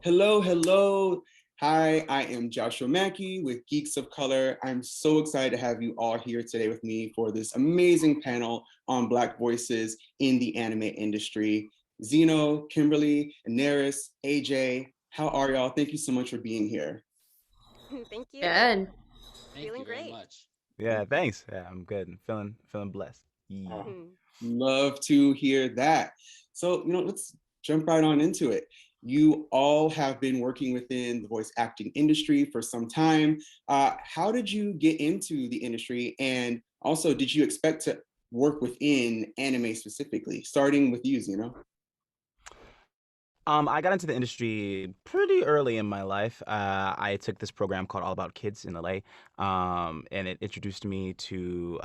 Hello, hello. Hi, I am Joshua Mackey with Geeks of Color. I'm so excited to have you all here today with me for this amazing panel on Black voices in the anime industry. Zeno, Kimberly, Anairis, AJ, how are y'all? Thank you so much for being here. Thank you. Good. Thank Feeling you very great. much. Yeah, thanks. Yeah, I'm good. I'm feeling blessed. Yeah. Love to hear that. So, let's jump right on into it. You all have been working within the voice acting industry for some time. How did you get into the industry? And also, did you expect to work within anime specifically? Starting with you, I got into the industry pretty early in my life. I took this program called All About Kids in LA, and it introduced me to.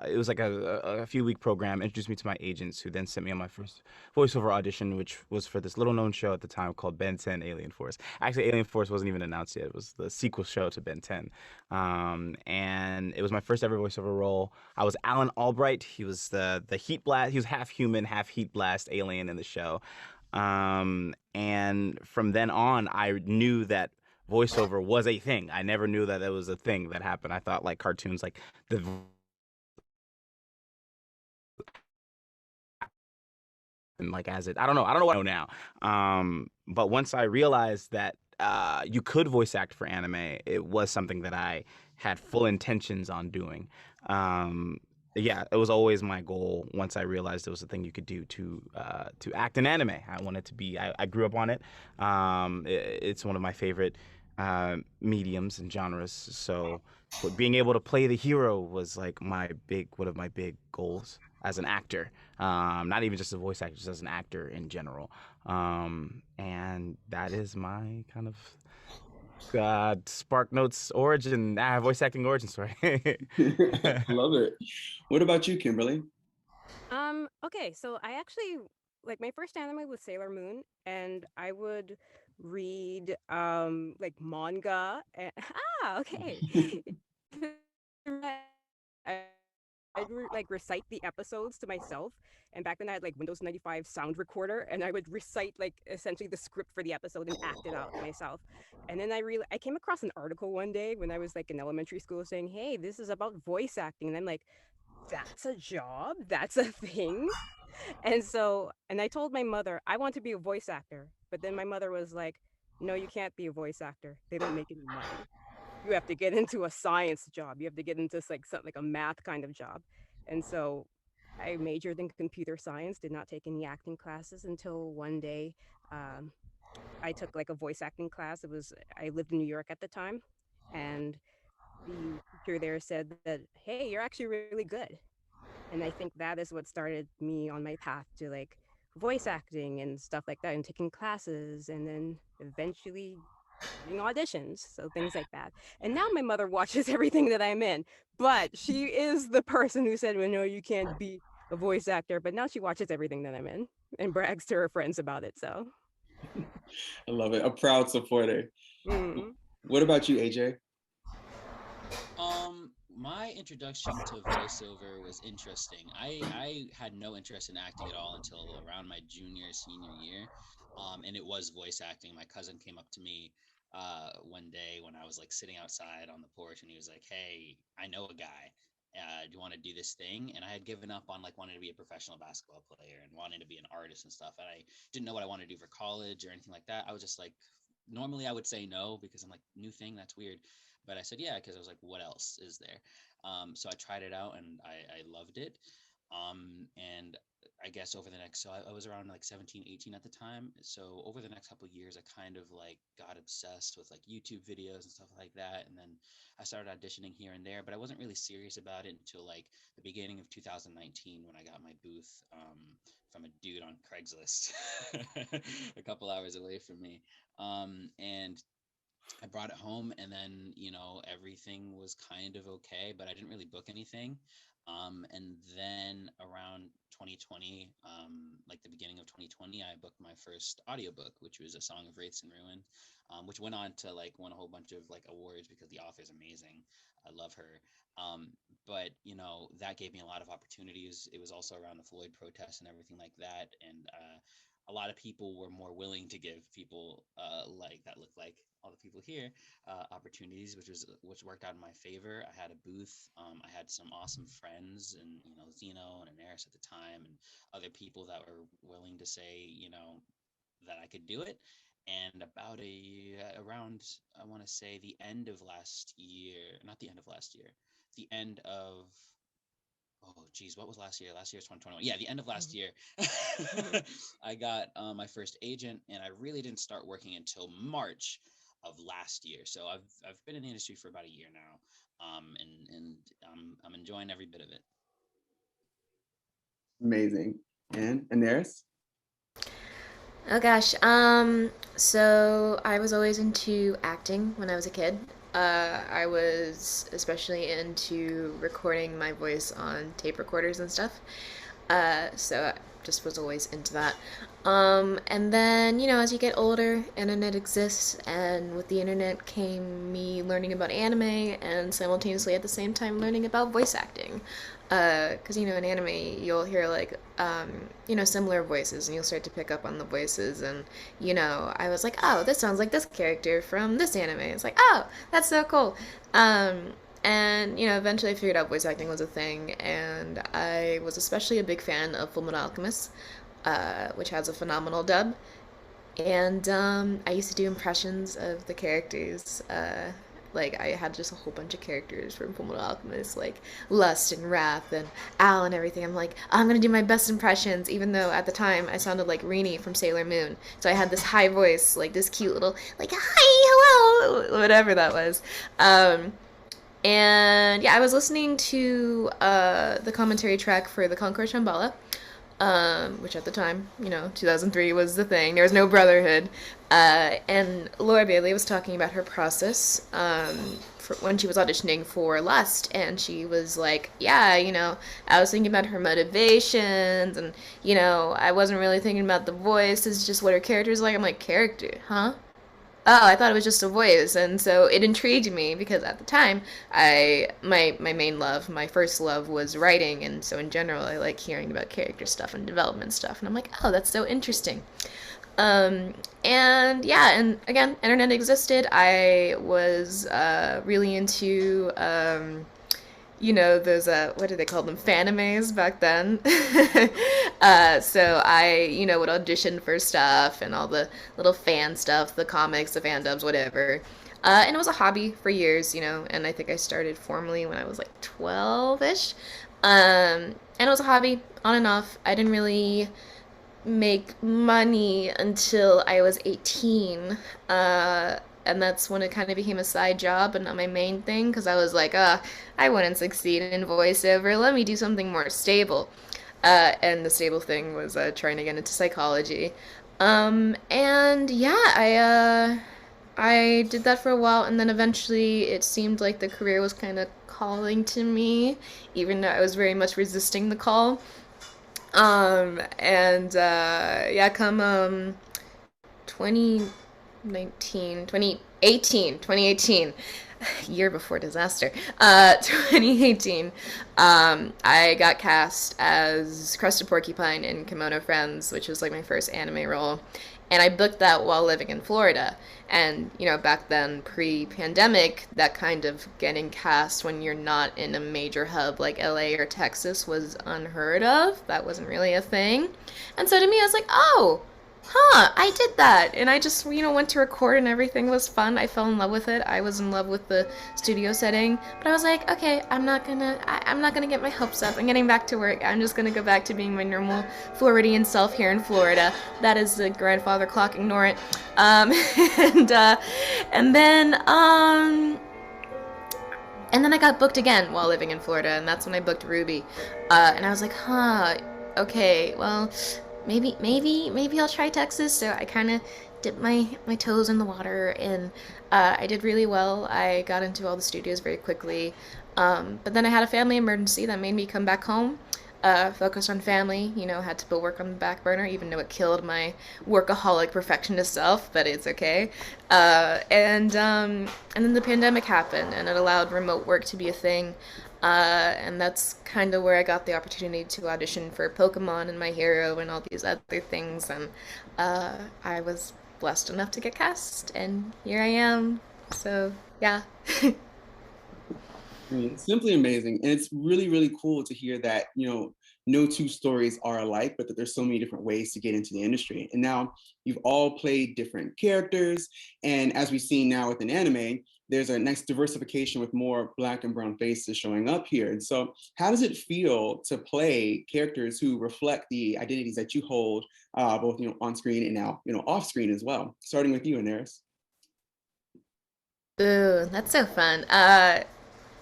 It was like a few week program. Introduced me to my agents, who then sent me on my first voiceover audition, which was for this little known show at the time called Ben 10 Alien Force. Actually, Alien Force wasn't even announced yet. It was the sequel show to Ben 10, and it was my first ever voiceover role. I was Alan Albright. He was the heat blast. He was half human, half heat blast alien in the show. And from then on, I knew that voiceover was a thing. I never knew that it was a thing that happened. I thought like cartoons, like the and like as it, I don't know what I know now. But once I realized that you could voice act for anime, it was something that I had full intentions on doing. Um, yeah, it was always my goal. Once I realized it was a thing you could do to act in anime, I wanted to be. I grew up on it. It's one of my favorite mediums and genres. So, but being able to play the hero was like one of my big goals as an actor. Not even just a voice actor, just as an actor in general. And that is my kind of Spark Notes origin, voice acting origin story. Love it. What about you, Kimberly? Okay, so I actually like my first anime was Sailor Moon, and I would read like manga and okay. Like recite the episodes to myself. And back then I had like Windows 95 sound recorder, and I would recite like essentially the script for the episode and act it out myself. And then I came across an article one day when I was like in elementary school saying, "Hey, this is about voice acting." And I'm like, "That's a job? That's a thing?" And I told my mother, "I want to be a voice actor." But then my mother was like, "No, you can't be a voice actor. They don't make any money. You have to get into a science job. You have to get into like something like a math kind of job." And so I majored in computer science, did not take any acting classes until one day um, I took like a voice acting class. I lived in New York at the time, and the teacher there said that, "Hey, you're actually really good." And I think that is what started me on my path to like voice acting and stuff like that, and taking classes, and then eventually getting auditions, so things like that. And now my mother watches everything that I'm in, but she is the person who said, "Well, no, you can't be a voice actor." But now she watches everything that I'm in and brags to her friends about it. So, I love it. A proud supporter. mm, What about you, AJ? My introduction to voiceover was interesting. I had no interest in acting at all until around my junior senior year, and it was voice acting. My cousin came up to me one day when I was like sitting outside on the porch, and he was like, "Hey, I know a guy. Do you want to do this thing?" And I had given up on like wanting to be a professional basketball player and wanting to be an artist and stuff, and I didn't know what I wanted to do for college or anything like that. I was just like, normally I would say no because I'm like, new thing, that's weird, but I said yeah because I was like, what else is there? So I tried it out and I loved it. And I guess over the next, so I was around like 17, 18 at the time. So over the next couple of years, I kind of like got obsessed with like YouTube videos and stuff like that. And then I started auditioning here and there, but I wasn't really serious about it until like the beginning of 2019 when I got my booth from a dude on Craigslist a couple hours away from me. And I brought it home, and then everything was kind of okay, but I didn't really book anything. And then around 2020, like the beginning of 2020, I booked my first audiobook, which was A Song of Wraiths and Ruin, which went on to like win a whole bunch of like awards because the author is amazing. I love her. Um, but that gave me a lot of opportunities. It was also around the Floyd protests and everything like that, and a lot of people were more willing to give people looked like all the people here, opportunities, which worked out in my favor. I had a booth. I had some awesome friends, and Zeno and Anairis at the time, and other people that were willing to say that I could do it. And around, I want to say the end of last year, not the end of last year, the end of, oh geez, what was last year? Last year was 2021. Yeah, the end of last year, I got my first agent, and I really didn't start working until March of last year. So I've been in the industry for about a year now, and I'm enjoying every bit of it. Amazing. And Anairis? Oh gosh. So I was always into acting when I was a kid. I was especially into recording my voice on tape recorders and stuff. So I just was always into that. And then, as you get older, internet exists, and with the internet came me learning about anime and simultaneously at the same time learning about voice acting. Because, in anime, you'll hear, similar voices, and you'll start to pick up on the voices, and, I was like, oh, this sounds like this character from this anime. It's like, oh, that's so cool. And, eventually I figured out voice acting was a thing, and I was especially a big fan of Fullmetal Alchemist, which has a phenomenal dub. And I used to do impressions of the characters. I had just a whole bunch of characters from Fullmetal Alchemist, like Lust and Wrath and Al and everything. I'm like, I'm gonna do my best impressions, even though at the time I sounded like Rini from Sailor Moon. So I had this high voice, like this cute little, like, hi, hello, whatever that was. And yeah, I was listening to the commentary track for The Conqueror Shambhala, which at the time, 2003 was the thing. There was no Brotherhood. And Laura Bailey was talking about her process for when she was auditioning for Lust. And she was like, yeah, I was thinking about her motivations. And, I wasn't really thinking about the voice. It's just what her character's like. I'm like, character, huh? Oh, I thought it was just a voice, and so it intrigued me because at the time, my main love, my first love was writing, and so in general, I like hearing about character stuff and development stuff, and I'm like, oh, that's so interesting. And yeah, and again, internet existed. I was really into those, what do they call them? Fanimes back then. So I, would audition for stuff and all the little fan stuff, the comics, the fan dubs, whatever. And it was a hobby for years, and I think I started formally when I was like 12-ish. And it was a hobby on and off. I didn't really make money until I was 18. And that's when it kind of became a side job and not my main thing, because I was like, I wouldn't succeed in voiceover. Let me do something more stable. And the stable thing was trying to get into psychology. And yeah, I did that for a while, and then eventually it seemed like the career was kind of calling to me, even though I was very much resisting the call. Yeah, come 2018, year before disaster, 2018, I got cast as Crested Porcupine in Kimono Friends, which was like my first anime role, and I booked that while living in Florida. And back then, pre-pandemic, that kind of getting cast when you're not in a major hub like LA or Texas was unheard of. That wasn't really a thing. And so to me, I was like, oh, I did that. And I just, went to record, and everything was fun. I fell in love with it. I was in love with the studio setting. But I was like, okay, I'm not gonna get my hopes up. I'm getting back to work. I'm just gonna go back to being my normal Floridian self here in Florida. That is the grandfather clock, ignore it. And then I got booked again while living in Florida, and that's when I booked Ruby. And I was like, okay, well, maybe I'll try Texas. So I kind of dipped my toes in the water, and I did really well. I got into all the studios very quickly. But then I had a family emergency that made me come back home, focus on family, had to put work on the back burner, even though it killed my workaholic perfectionist self, but it's okay. And then the pandemic happened, and it allowed remote work to be a thing. And that's kind of where I got the opportunity to audition for Pokemon and My Hero and all these other things. And I was blessed enough to get cast, and here I am. So yeah. I mean, simply amazing. And it's really, really cool to hear that, no two stories are alike, but that there's so many different ways to get into the industry. And now you've all played different characters. And as we've seen now with an anime, there's a nice diversification with more Black and brown faces showing up here. And so how does it feel to play characters who reflect the identities that you hold, both, on screen and now, off screen as well? Starting with you, Anairis. Ooh, that's so fun.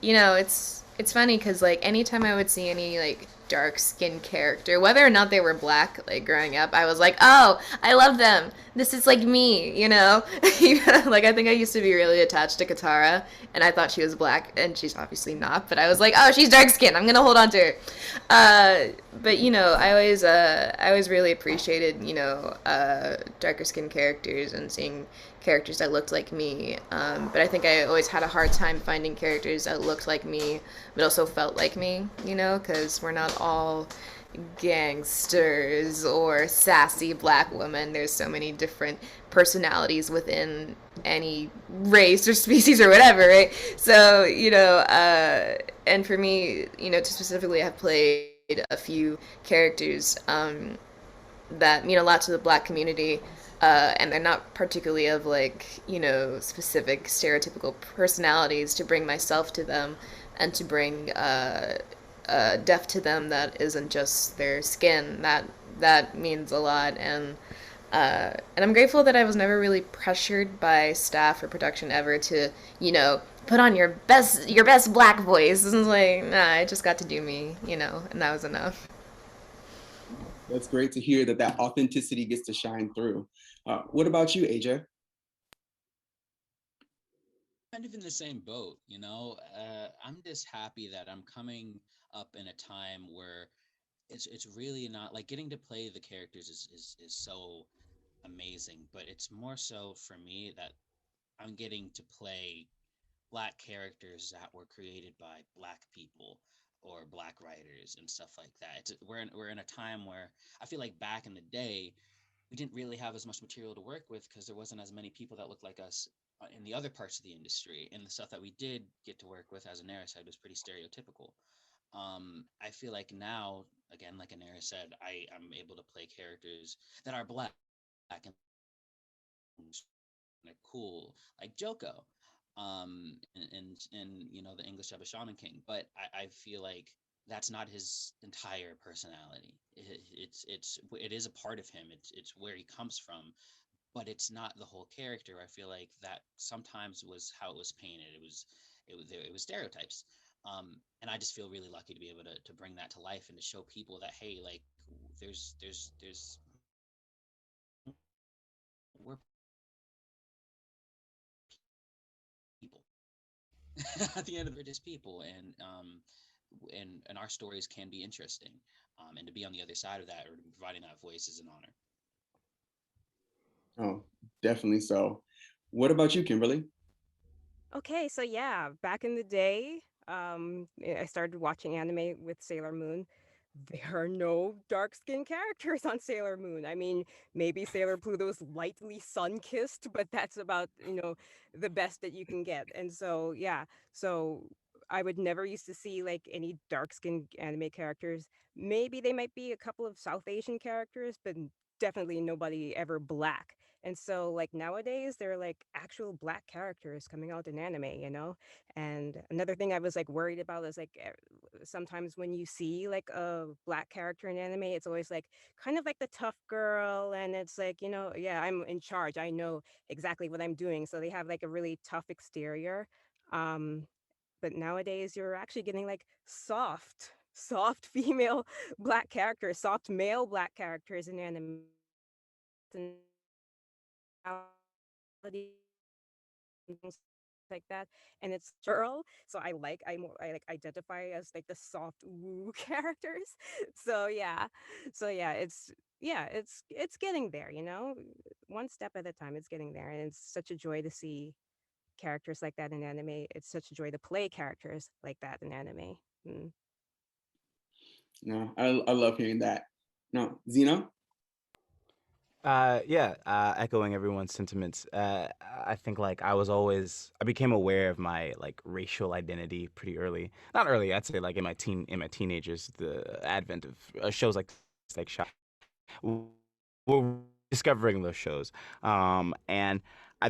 It's funny because like anytime I would see any like dark skinned character, whether or not they were black, like growing up, I was like, oh, I love them. This is like me, you know? Like I think I used to be really attached to Katara, and I thought she was black, and she's obviously not. But I was like, oh, she's dark skinned. I'm gonna hold on to her. But I always really appreciated darker skinned characters and seeing characters that looked like me. But I think I always had a hard time finding characters that looked like me, but also felt like me, because we're not all gangsters or sassy black women. There's so many different personalities within any race or species or whatever, right? So, and for me, to specifically have played a few characters that mean a lot to the black community, and they're not particularly of like specific stereotypical personalities, to bring myself to them and to bring depth to them that isn't just their skin. That means a lot, and I'm grateful that I was never really pressured by staff or production ever to put on your best black voice. And it's like, nah, I just got to do me, and that was enough. That's great to hear that authenticity gets to shine through. What about you, AJ? Kind of in the same boat, I'm just happy that I'm coming up in a time where it's really not like getting to play the characters is so amazing, but it's more so for me that I'm getting to play black characters that were created by black people or black writers and stuff like that. We're in a time where I feel like back in the day we didn't really have as much material to work with because there wasn't as many people that looked like us in the other parts of the industry, and the stuff that we did get to work with, as Anairis said, was pretty stereotypical. I feel like now, again, like Anairis said, I'm able to play characters that are black and cool, like Joko, and the English of a Shaman King. But I feel like that's not his entire personality. It is a part of him. It's where he comes from, but it's not the whole character. I feel like that sometimes was how it was painted. It was stereotypes. And I just feel really lucky to be able to bring that to life and to show people that, hey, like there's we're people. At the end of it, we're just people, and our stories can be interesting. And to be on the other side of that or providing that voice is an honor. Oh, definitely so. What about you, Kimberly? Okay, so yeah, back in the day, I started watching anime with Sailor Moon. There are no dark skinned characters on Sailor Moon. I mean, maybe Sailor Pluto's lightly sun kissed, but that's about, the best that you can get. And so, yeah, so I would never used to see like any dark skinned anime characters. Maybe they might be a couple of South Asian characters, but definitely nobody ever black. And so, like nowadays, there are like actual black characters coming out in anime. And another thing I was like worried about is like sometimes when you see like a black character in anime, it's always like kind of like the tough girl, and it's like, yeah, I'm in charge. I know exactly what I'm doing. So they have like a really tough exterior. Um, but nowadays, you're actually getting like soft female black characters, soft male black characters in anime. And things like that, and it's girl, so I like identify as like the soft woo characters. So yeah, it's getting there, one step at a time. It's getting there, and it's such a joy to see characters like that in anime. It's such a joy to play characters like that in anime. Mm. No, I love hearing that. No, Zeno? Yeah, echoing everyone's sentiments. I think like I became aware of my like racial identity pretty early. Not early, I'd say like in my teenagers, the advent of shows like Shy. We're discovering those shows, and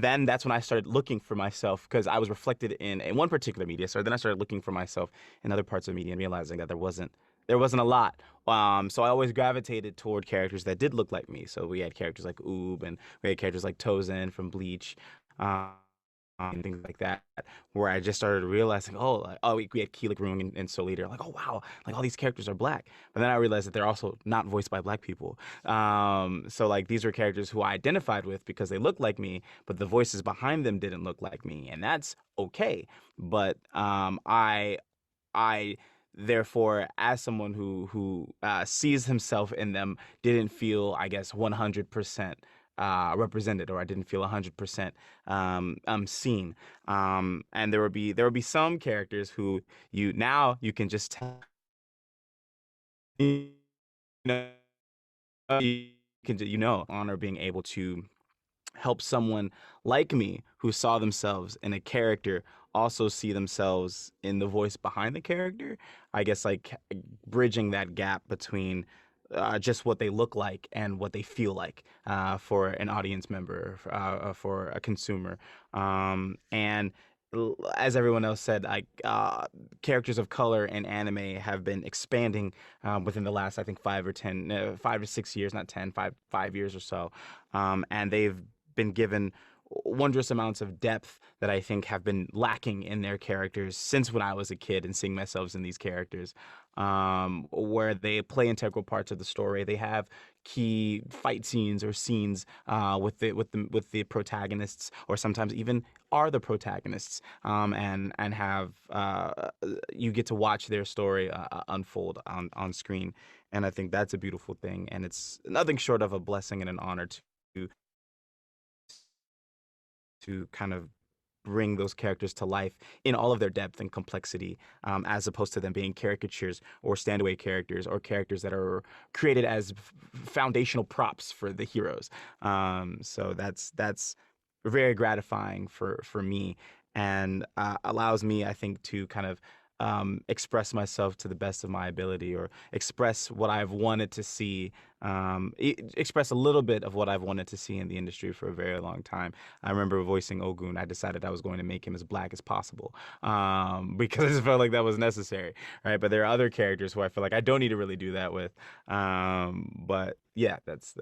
then that's when I started looking for myself because I was reflected in one particular media. So then I started looking for myself in other parts of media and realizing that there wasn't a lot. So I always gravitated toward characters that did look like me. So we had characters like Oob, and we had characters like Tozen from Bleach, and things like that, where I just started realizing, we had Keelik Roong and Soul Eater, like, oh wow, like all these characters are black. But then I realized that they're also not voiced by black people. So like these were characters who I identified with because they looked like me, but the voices behind them didn't look like me, and that's okay. But I therefore, as someone who sees himself in them, didn't feel, I guess, 100% represented, or I didn't feel 100% seen. And there would be some characters who you can just tell, you know, honor being able to help someone like me who saw themselves in a character also see themselves in the voice behind the character. I guess like bridging that gap between just what they look like and what they feel like for an audience member, for a consumer. And as everyone else said, like characters of color in anime have been expanding within the last, I think, 5 to 6 years, not 10, 5 years or so, and they've been given wondrous amounts of depth that I think have been lacking in their characters since when I was a kid and seeing myself in these characters, where they play integral parts of the story. They have key fight scenes or scenes with the protagonists, or sometimes even are the protagonists, and have you get to watch their story unfold on screen, and I think that's a beautiful thing, and it's nothing short of a blessing and an honor to kind of bring those characters to life in all of their depth and complexity, as opposed to them being caricatures or standaway characters or characters that are created as foundational props for the heroes. So that's very gratifying for me, and allows me, I think, to kind of express myself to the best of my ability, or express what I've wanted to see, express a little bit of what I've wanted to see in the industry for a very long time. I remember voicing Ogun. I decided I was going to make him as black as possible, because I just felt like that was necessary, right? But there are other characters who I feel like I don't need to really do that with. But yeah, that's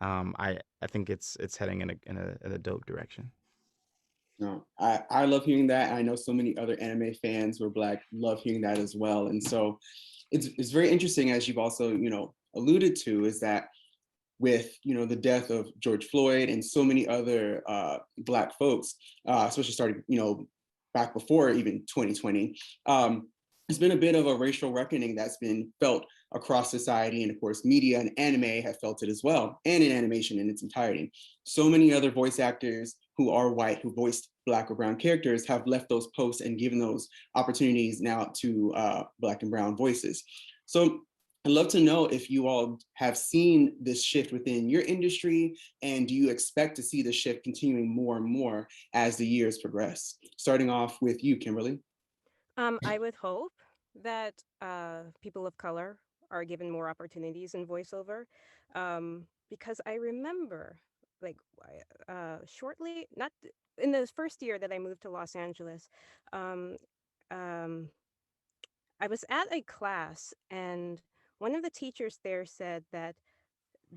I think it's heading in a dope direction. No, I love hearing that. I know so many other anime fans who are Black love hearing that as well. And so it's very interesting, as you've also, alluded to, is that with, the death of George Floyd and so many other Black folks, especially starting, back before even 2020, it's been a bit of a racial reckoning that's been felt across society. And of course, media and anime have felt it as well, and in animation in its entirety. So many other voice actors who are white, who voiced Black or brown characters, have left those posts and given those opportunities now to Black and brown voices. So I'd love to know if you all have seen this shift within your industry, and do you expect to see the shift continuing more and more as the years progress? Starting off with you, Kimberly. I would hope that people of color are given more opportunities in voiceover, because I remember, like, shortly, not in the first year that I moved to Los Angeles, um, um, I was at a class, and one of the teachers there said that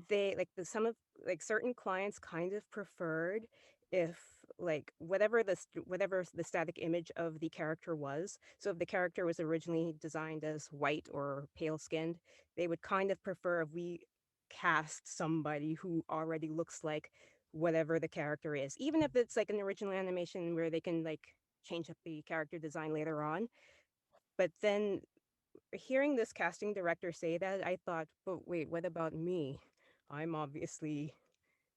they like the some of like certain clients kind of preferred if like whatever the static image of the character was. So if the character was originally designed as white or pale skinned, they would kind of prefer if we cast somebody who already looks like whatever the character is, even if it's like an original animation where they can like change up the character design later on. But then hearing this casting director say that, I thought, but wait, what about me? I'm obviously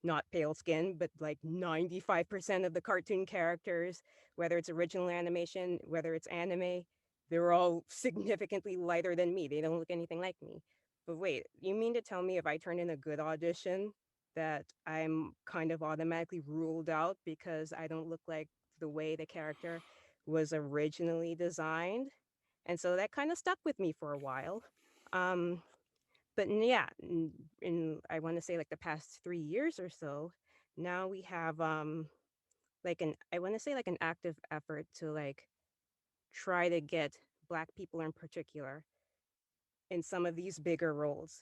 not pale skinned, but like 95% of the cartoon characters, whether it's original animation, whether it's anime, they're all significantly lighter than me. They don't look anything like me. But wait, you mean to tell me if I turn in a good audition, that I'm kind of automatically ruled out because I don't look like the way the character was originally designed. And so that kind of stuck with me for a while. Um, yeah, in I want to say like the past 3 years or so, now we have like an I want to say like an active effort to like try to get Black people in particular in some of these bigger roles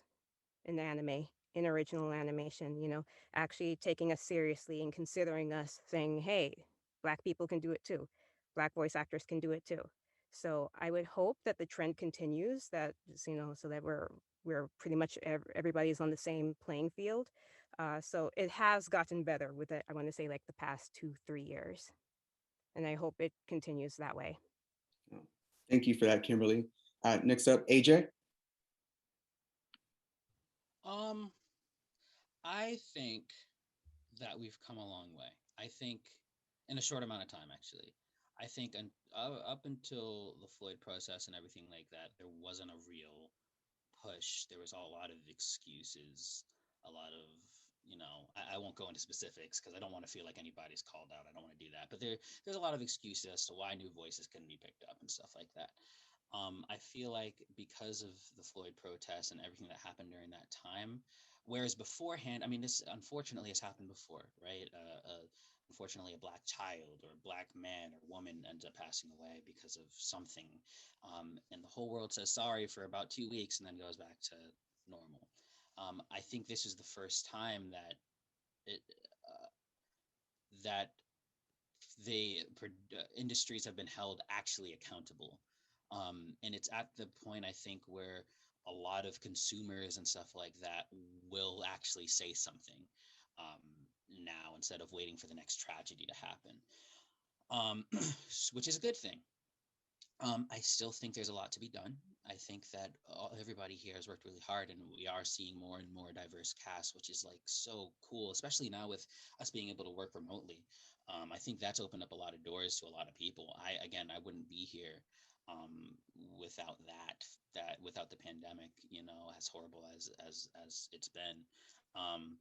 in anime, in original animation, actually taking us seriously and considering us, saying, hey, Black people can do it too. Black voice actors can do it too. So I would hope that the trend continues, that, so that we're pretty much everybody's on the same playing field. So it has gotten better with it, I want to say like the past 2, 3 years. And I hope it continues that way. Oh, thank you for that, Kimberly. Next up, AJ. Um, I think that we've come a long way. I think in a short amount of time, actually. I think up until the Floyd process and everything like that, there wasn't a real push. There was a lot of excuses, a lot of, I won't go into specifics because I don't want to feel like anybody's called out. I don't want to do that. But there's a lot of excuses as to why new voices couldn't be picked up and stuff like that. I feel like because of the Floyd protests and everything that happened during that time, whereas beforehand, I mean, this unfortunately has happened before, right? Unfortunately, a Black child or a Black man or woman ends up passing away because of something, and the whole world says sorry for about 2 weeks and then goes back to normal. I think this is the first time that it that the industries have been held actually accountable. And it's at the point, I think, where a lot of consumers and stuff like that will actually say something now instead of waiting for the next tragedy to happen, which is a good thing. I still think there's a lot to be done. I think that everybody here has worked really hard, and we are seeing more and more diverse casts, which is like so cool, especially now with us being able to work remotely. I think that's opened up a lot of doors to a lot of people. I wouldn't be here without that without the pandemic, as horrible as it's been. Um,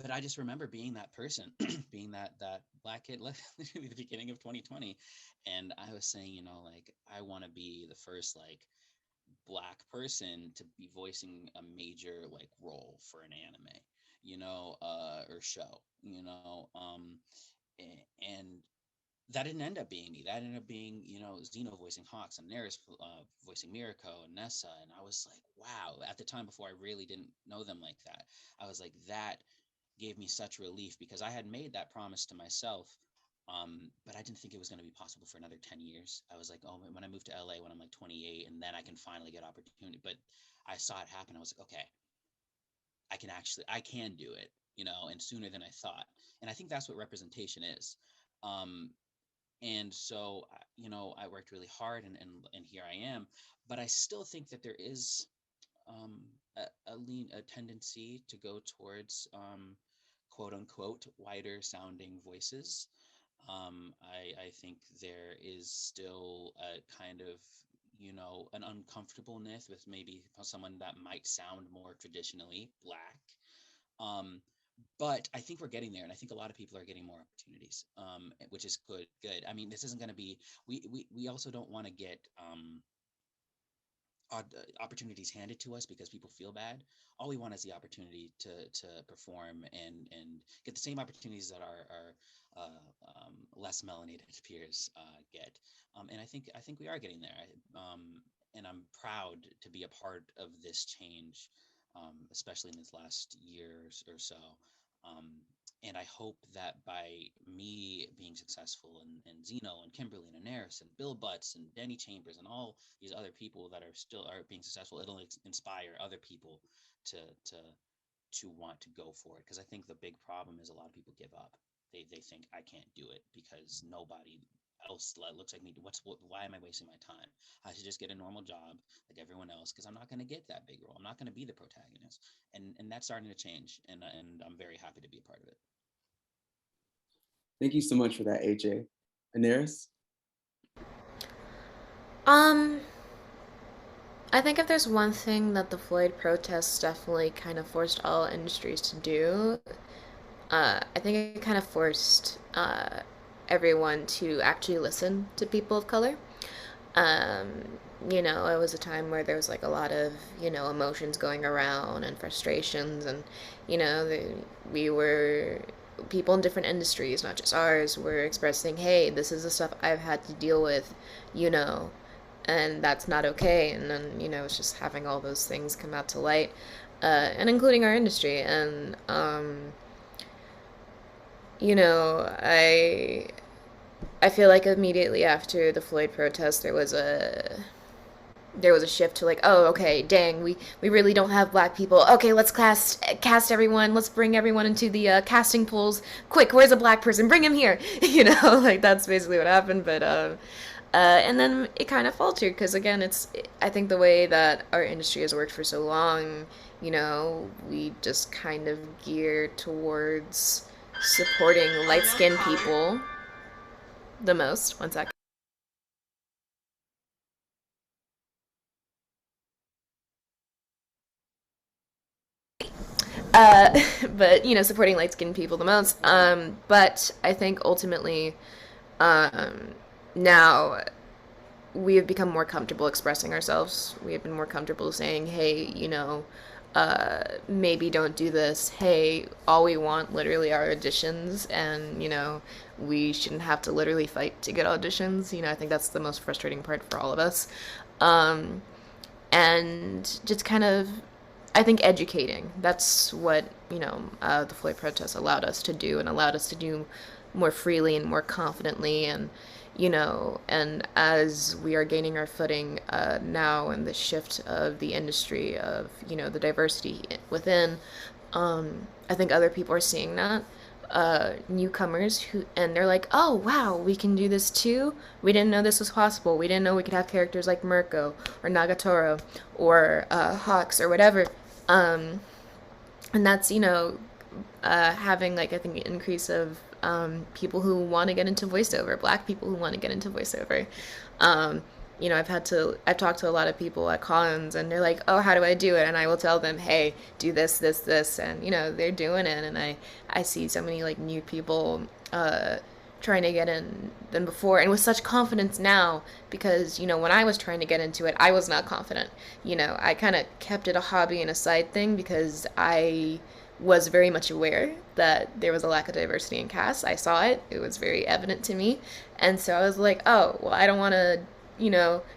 but I just remember being that person, being that Black kid, literally the beginning of 2020, and I was saying, like I want to be the first like Black person to be voicing a major like role for an anime, or show, and that didn't end up being me. That ended up being, Zeno voicing Hawks and Anairis voicing Mirako and Nessa. And I was like, wow. At the time before I really didn't know them like that, I was like, that gave me such relief because I had made that promise to myself. But I didn't think it was going to be possible for another 10 years. I was like, oh, when I moved to LA when I'm like 28, and then I can finally get opportunity. But I saw it happen. I was like, okay, I can do it, and sooner than I thought. And I think that's what representation is. Um, and so, I worked really hard, and here I am. But I still think that there is a tendency to go towards quote unquote wider sounding voices. I think there is still a kind of, an uncomfortableness with maybe someone that might sound more traditionally Black. Um, but I think we're getting there, and I think a lot of people are getting more opportunities, which is good. Good. I mean, this isn't going to be. We also don't want to get opportunities handed to us because people feel bad. All we want is the opportunity to perform and get the same opportunities that our less melanated peers get. And I think we are getting there. And I'm proud to be a part of this change, especially in this last years or so. Um, and I hope that by me being successful, and Zeno and Kimberly and Anairis and Bill Butts and Denny Chambers and all these other people that are being successful, it'll inspire other people to to to want to go for it. Because I think the big problem is a lot of people give up. They think I can't do it because nobody else looks like me. Why am I wasting my time? I should just get a normal job like everyone else because I'm not going to get that big role. I'm not going to be the protagonist, and that's starting to change, and I'm very happy to be a part of it. Thank you so much for that, AJ. Anairis? Um, I think if there's one thing that the Floyd protests definitely kind of forced all industries to do, I think it kind of forced everyone to actually listen to people of color. Um, it was a time where there was like a lot of, emotions going around and frustrations, and, we were, people in different industries, not just ours, were expressing, hey, this is the stuff I've had to deal with, you know, and that's not okay. And then, it's just having all those things come out to light, and including our industry. And, you know, I I feel like immediately after the Floyd protest, there was a shift to like, oh, okay, dang, we really don't have black people. Okay, let's cast everyone. Let's bring everyone into the casting pools. Quick, where's a black person? Bring him here. Like that's basically what happened. But and then it kind of faltered because again, I think the way that our industry has worked for so long, we just kind of gear towards supporting light skinned people the most. One sec. Uh, but supporting light skinned people the most. But I think ultimately, um, now we have become more comfortable expressing ourselves. We have been more comfortable saying, hey, maybe don't do this. Hey, all we want literally are auditions, and we shouldn't have to literally fight to get auditions. I think that's the most frustrating part for all of us. Um, and just kind of, I think, educating. That's what the Floyd protests allowed us to do, and allowed us to do more freely and more confidently. And and as we are gaining our footing now in the shift of the industry of the diversity within, I think other people are seeing that, newcomers who, and they're like, oh wow, we can do this too. We didn't know this was possible. We didn't know we could have characters like Mirko or Nagatoro or Hawks or whatever. um and that's having, like, I think an increase of people who want to get into voiceover, black people who want to get into voiceover. um I've talked to a lot of people at cons, and they're like, oh, how do I do it? And I will tell them, hey, do this, and they're doing it. And I see so many like new people trying to get in than before, and with such confidence now, because when I was trying to get into it, I was not confident. I kind of kept it a hobby and a side thing because I was very much aware that there was a lack of diversity in cast. I saw it. It was very evident to me. And so I was like, oh, well, I don't want to,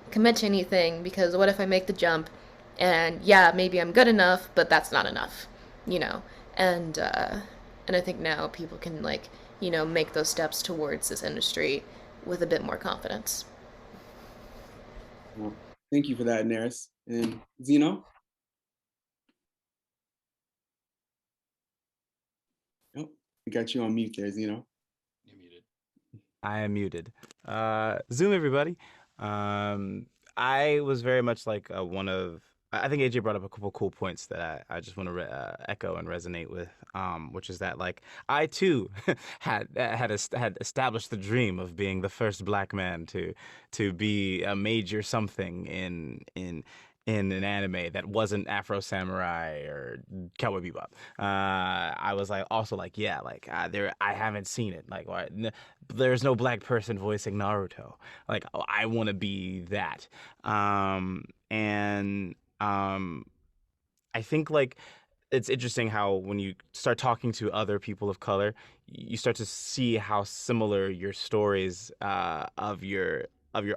commit to anything, because what if I make the jump and yeah, maybe I'm good enough, but that's not enough, you know? And, uh, and I think now people can, like, make those steps towards this industry with a bit more confidence. Well, thank you for that, Anairis. And Zeno? Oh, we got you on mute there, Zeno. You're muted. I am muted. Zoom, everybody. I was very much like one of. I think AJ brought up a couple cool points that I just want to echo and resonate with. Which is that, like, I too had established the dream of being the first black man to be a major something in an anime that wasn't Afro Samurai or Cowboy Bebop. I was like also like, yeah, like I haven't seen it. Like, there's no black person voicing Naruto. Like, oh, I want to be that. And I think, like, it's interesting how when you start talking to other people of color, you start to see how similar your stories of your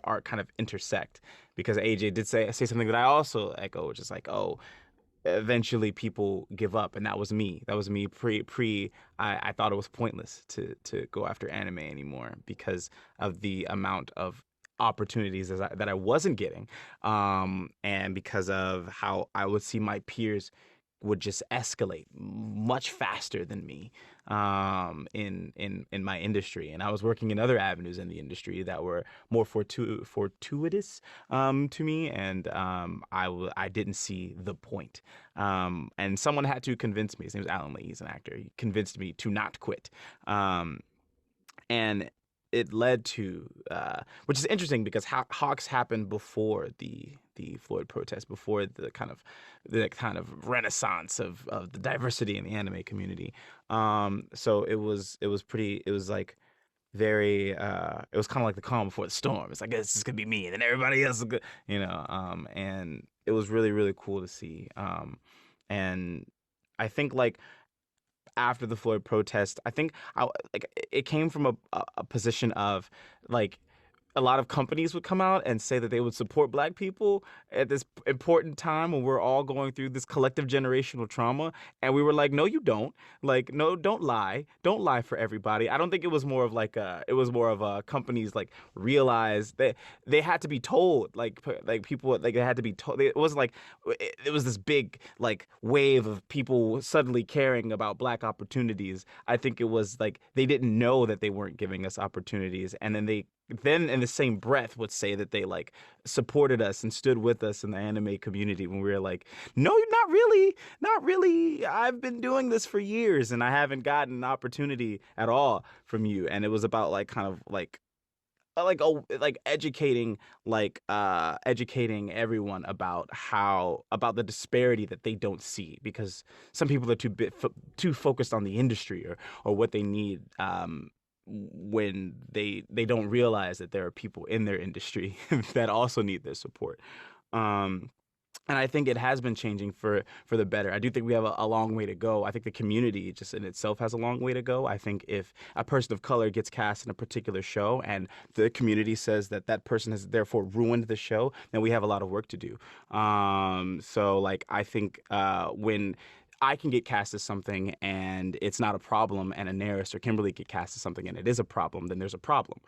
art kind of intersect. Because AJ did say something that I also echo, which is like, oh, eventually people give up, and that was me. That was me pre. I thought it was pointless to go after anime anymore because of the amount of opportunities that I wasn't getting, and because of how I would see my peers would just escalate much faster than me, in my industry. And I was working in other avenues in the industry that were more fortuitous to me, and I didn't see the point. And someone had to convince me. His name was Alan Lee. He's an actor. He convinced me to not quit. And it led to, which is interesting because Hawks happened before the Floyd protest, before the kind of renaissance of the diversity in the anime community. So it was pretty. It was like very. It was kind of like the calm before the storm. It's like this is gonna be me, and then everybody else is good, And it was really really cool to see. And I think like after the Floyd protest, I think it came from a position of like a lot of companies would come out and say that they would support Black people at this important time when we're all going through this collective generational trauma. And we were like, no, you don't. Like, no, don't lie. Don't lie for everybody. I don't think it was more of like it was more of companies like realized that they had to be told, like people, like they had to be told. It was like, it was this big like wave of people suddenly caring about Black opportunities. I think it was like they didn't know that they weren't giving us opportunities. And then in the same breath would say that they like supported us and stood with us in the anime community when we were like, no, not really. I've been doing this for years and I haven't gotten an opportunity at all from you. And it was about like kind of like educating educating everyone about the disparity that they don't see, because some people are too focused on the industry or what they need, when they don't realize that there are people in their industry that also need their support. And I think it has been changing for the better. I do think we have a long way to go. I think the community just in itself has a long way to go. I think if a person of color gets cast in a particular show and the community says that that person has therefore ruined the show, then we have a lot of work to do. So like I think when I can get cast as something and it's not a problem, and Anairis or Kimberley get cast as something and it is a problem, then there's a problem.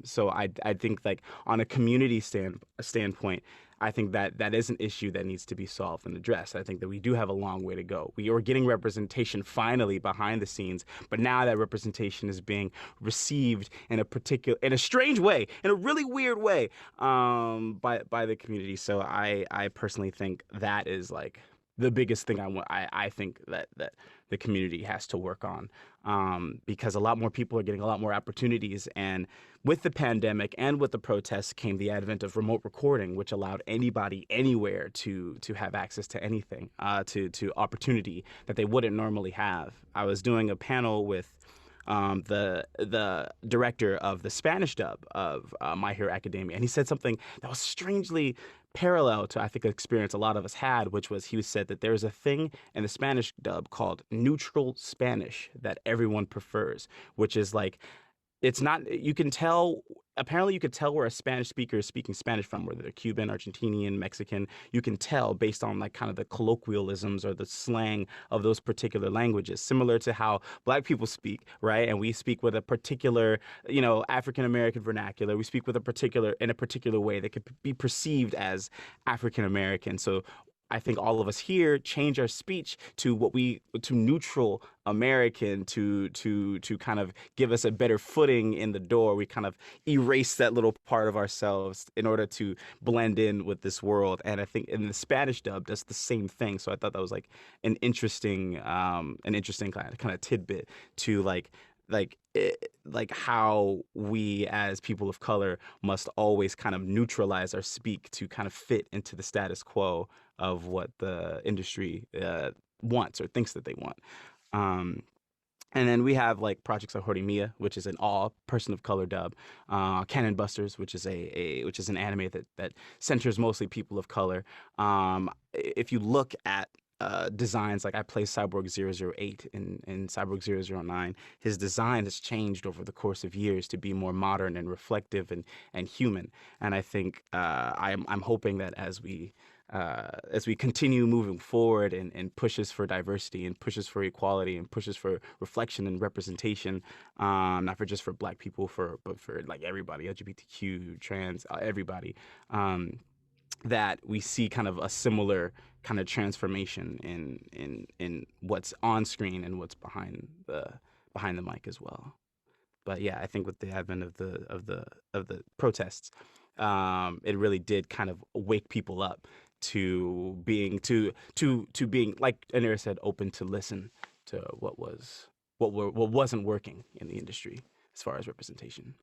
So I think like on a community standpoint, I think that is an issue that needs to be solved and addressed. I think that we do have a long way to go. We are getting representation finally behind the scenes, but now that representation is being received in a strange way, in a really weird way, by the community. So I personally think that is like the biggest thing I think that the community has to work on, because a lot more people are getting a lot more opportunities. And with the pandemic and with the protests came the advent of remote recording, which allowed anybody anywhere to have access to anything, to opportunity that they wouldn't normally have. I was doing a panel with the director of the Spanish dub of My Hero Academia, and he said something that was strangely parallel to, I think, an experience a lot of us had, which was he said that there's a thing in the Spanish dub called neutral Spanish that everyone prefers, which is like, it's not, you can tell, apparently you could tell where a Spanish speaker is speaking Spanish from, whether they're Cuban, Argentinian, Mexican. You can tell based on like kind of the colloquialisms or the slang of those particular languages, similar to how Black people speak, right? And we speak with a particular, African-American vernacular. We speak in a particular way that could be perceived as African-American. So I think all of us here change our speech to neutral American to kind of give us a better footing in the door. We kind of erase that little part of ourselves in order to blend in with this world. And I think in the Spanish dub does the same thing. So I thought that was like an interesting kind of tidbit to like how we as people of color must always kind of neutralize our speak to kind of fit into the status quo of what the industry wants or thinks that they want. And then we have like projects like Horimiya, which is an all person of color dub, Cannon Busters, which is an anime that centers mostly people of color. If you look at designs, like I play Cyborg 008 in Cyborg 009, his design has changed over the course of years to be more modern and reflective and human. And I think I'm hoping that as we continue moving forward and pushes for diversity and pushes for equality and pushes for reflection and representation, not for just for Black people, but for like everybody, LGBTQ, trans, everybody, that we see kind of a similar kind of transformation in what's on screen and what's behind the mic as well. But yeah, I think with the advent of the protests, it really did kind of wake people up to being like Anairis said, open to listen to what wasn't working in the industry. as far as representation.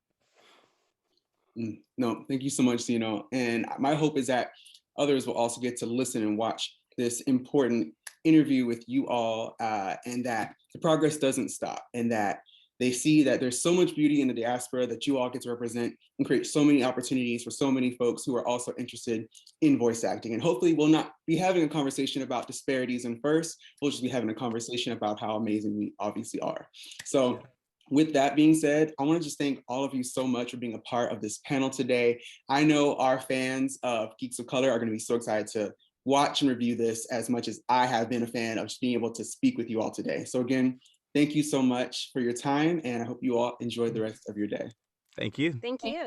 No, thank you so much, Zeno. And my hope is that others will also get to listen and watch this important interview with you all, and that the progress doesn't stop, and that they see that there's so much beauty in the diaspora that you all get to represent and create so many opportunities for so many folks who are also interested in voice acting. And hopefully we'll not be having a conversation about disparities in first, we'll just be having a conversation about how amazing we obviously are. So with that being said, I want to just thank all of you so much for being a part of this panel today. I know our fans of Geeks of Color are going to be so excited to watch and review this as much as I have been a fan of just being able to speak with you all today. So again, thank you so much for your time, and I hope you all enjoy the rest of your day. Thank you. Thank you.